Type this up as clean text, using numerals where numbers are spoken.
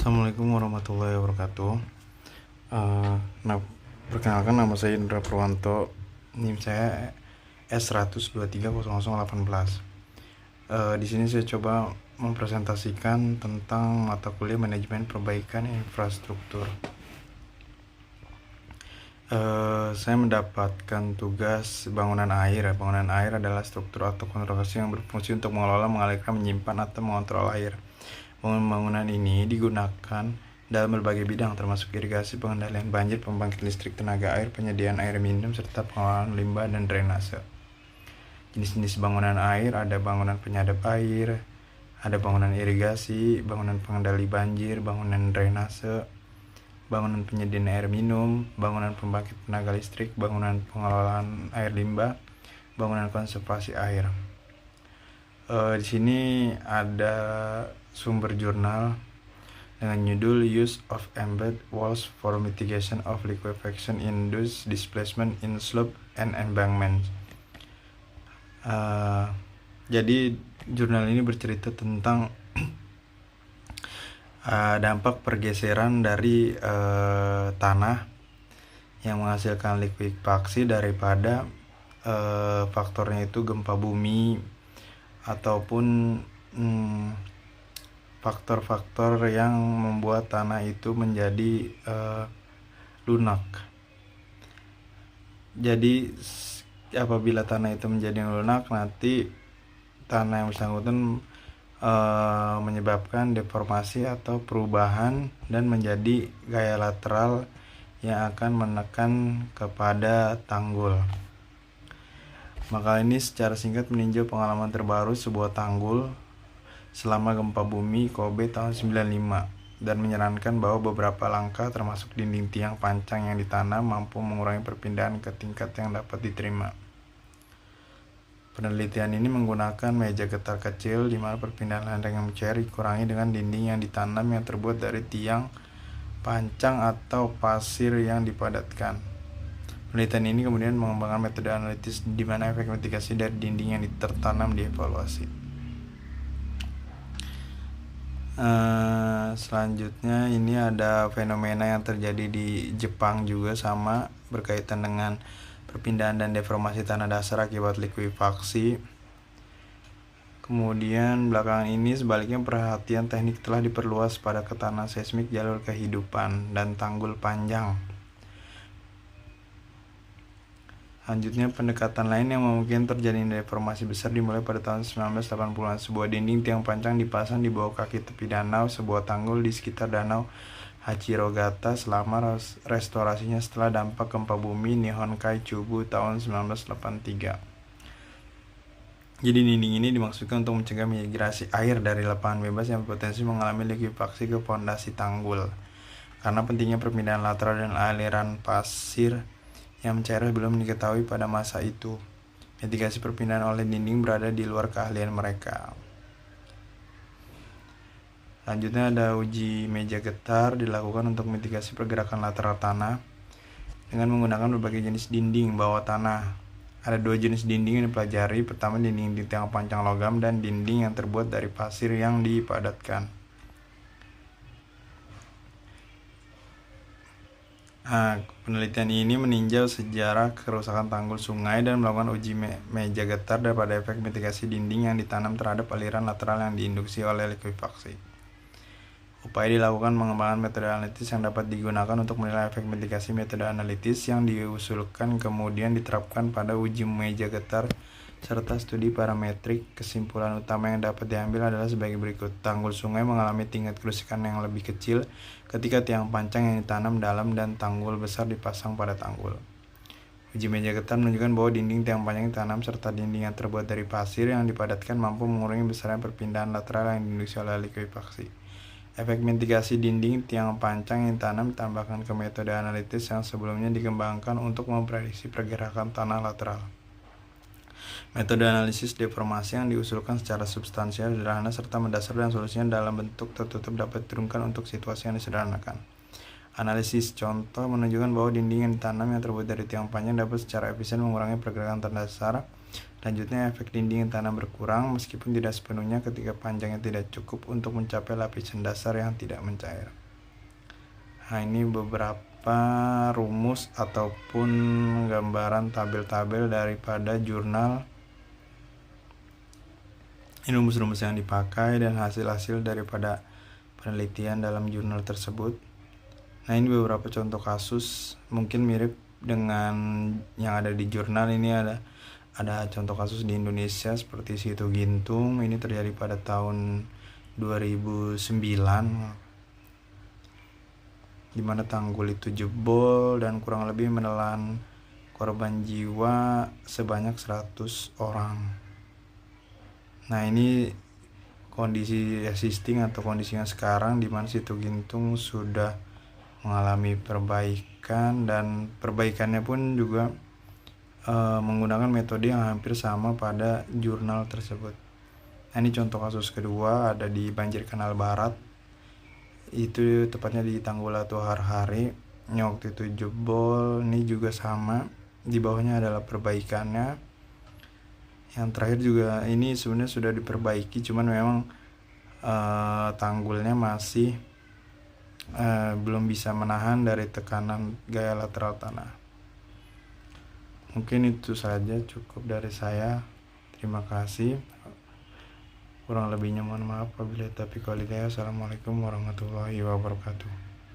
Assalamualaikum warahmatullahi wabarakatuh. Eh, nah, Perkenalkan, nama saya Indra Purwanto. NIM saya S100230018. Di sini saya coba mempresentasikan tentang mata kuliah manajemen perbaikan infrastruktur. Saya mendapatkan tugas bangunan air. Bangunan air adalah struktur atau konstruksi yang berfungsi untuk mengelola, mengalirkan, menyimpan, atau mengontrol air. Bangunan ini digunakan dalam berbagai bidang, termasuk irigasi, pengendalian banjir, pembangkit listrik tenaga air, penyediaan air minum, serta pengelolaan limbah dan drainase. Jenis-jenis bangunan air ada bangunan penyadap air, ada bangunan irigasi, bangunan pengendali banjir, bangunan drainase, bangunan penyediaan air minum, bangunan pembangkit tenaga listrik, bangunan pengelolaan air limbah, bangunan konservasi air. Di sini ada sumber jurnal dengan judul Use of Embedded Walls for Mitigation of Liquefaction Induced Displacement in Slope and Embankment. Jadi jurnal ini bercerita tentang dampak pergeseran dari tanah yang menghasilkan likuifaksi daripada faktornya itu gempa bumi ataupun faktor-faktor yang membuat tanah itu menjadi lunak. Jadi apabila tanah itu menjadi lunak, nanti tanah yang bersangkutan menyebabkan deformasi atau perubahan dan menjadi gaya lateral yang akan menekan kepada tanggul. Maka ini secara singkat meninjau pengalaman terbaru sebuah tanggul selama gempa bumi Kobe tahun 95 dan menyarankan bahwa beberapa langkah termasuk dinding tiang pancang yang ditanam mampu mengurangi perpindahan ke tingkat yang dapat diterima. Penelitian ini menggunakan meja getar kecil di mana perpindahan lereng yang mencair dikurangi dengan dinding yang ditanam yang terbuat dari tiang pancang atau pasir yang dipadatkan. Penelitian ini kemudian mengembangkan metode analitis di mana efek mitigasi dari dinding yang tertanam dievaluasi. Selanjutnya ini ada fenomena yang terjadi di Jepang juga sama, berkaitan dengan perpindahan dan deformasi tanah dasar akibat likuifaksi. Kemudian belakangan ini sebaliknya perhatian teknik telah diperluas pada ketahanan seismik, jalur kehidupan, dan tanggul panjang. Selanjutnya, pendekatan lain yang memungkinkan terjadinya deformasi besar dimulai pada tahun 1980-an. Sebuah dinding tiang pancang dipasang di bawah kaki tepi danau sebuah tanggul di sekitar danau Hachirogata selama restorasinya setelah dampak gempa bumi Nihonkai Chubu tahun 1983. Jadi dinding ini dimaksudkan untuk mencegah migrasi air dari lapangan bebas yang berpotensi mengalami likuifaksi ke fondasi tanggul. Karena pentingnya perpindahan lateral dan aliran pasir yang mencair belum diketahui pada masa itu, mitigasi perpindahan oleh dinding berada di luar keahlian mereka. Selanjutnya ada uji meja getar dilakukan untuk mitigasi pergerakan lateral tanah dengan menggunakan berbagai jenis dinding bawah tanah. Ada dua jenis dinding yang dipelajari. Pertama, dinding tiang pancang logam dan dinding yang terbuat dari pasir yang dipadatkan. Penelitian ini meninjau sejarah kerusakan tanggul sungai dan melakukan uji meja getar daripada efek mitigasi dinding yang ditanam terhadap aliran lateral yang diinduksi oleh likuifaksi. Upaya dilakukan mengembangkan metode analitis yang dapat digunakan untuk menilai efek mitigasi. Metode analitis yang diusulkan kemudian diterapkan pada uji meja getar serta studi parametrik. Kesimpulan utama yang dapat diambil adalah sebagai berikut. Tanggul sungai mengalami tingkat kerusakan yang lebih kecil ketika tiang pancang yang ditanam dalam dan tanggul besar dipasang pada tanggul. Uji meja getar menunjukkan bahwa dinding tiang pancang yang ditanam serta dinding yang terbuat dari pasir yang dipadatkan mampu mengurangi besarnya perpindahan lateral yang diinduksi oleh likuifaksi. Efek mitigasi dinding tiang pancang yang ditanam ditambahkan ke metode analitis yang sebelumnya dikembangkan untuk memprediksi pergerakan tanah lateral. Metode analisis deformasi yang diusulkan secara substansial, sederhana, serta mendasar dan solusinya dalam bentuk tertutup dapat diturunkan untuk situasi yang disederhanakan. Analisis contoh menunjukkan bahwa dinding yang ditanam yang terbuat dari tiang panjang dapat secara efisien mengurangi pergerakan tanah dasar Selanjutnya, efek dinding tanah berkurang meskipun tidak sepenuhnya ketika panjangnya tidak cukup untuk mencapai lapisan dasar yang tidak mencair. Nah, ini beberapa rumus ataupun gambaran tabel-tabel daripada jurnal. Ini rumus-rumus yang dipakai dan hasil-hasil daripada penelitian dalam jurnal tersebut. Nah, ini beberapa contoh kasus, mungkin mirip dengan yang ada di jurnal. Ini ada contoh kasus di Indonesia seperti Situ Gintung. Ini terjadi pada tahun 2009, di mana tanggul itu jebol dan kurang lebih menelan korban jiwa sebanyak 100 orang. Nah, ini kondisi existing atau kondisinya sekarang, di mana Situ Gintung sudah mengalami perbaikan, dan perbaikannya pun juga menggunakan metode yang hampir sama pada jurnal tersebut. Nah, ini contoh kasus kedua ada di Banjir Kanal Barat, itu tepatnya di Tanggul Latu Harhari yang waktu itu jebol. Ini juga sama, di bawahnya adalah perbaikannya. Yang terakhir juga ini sebenarnya sudah diperbaiki, cuman memang tanggulnya masih belum bisa menahan dari tekanan gaya lateral tanah. Mungkin itu saja, cukup dari saya. Terima kasih. Kurang lebihnya mohon maaf apabila taufiq wal hidayah. Assalamualaikum warahmatullahi wabarakatuh.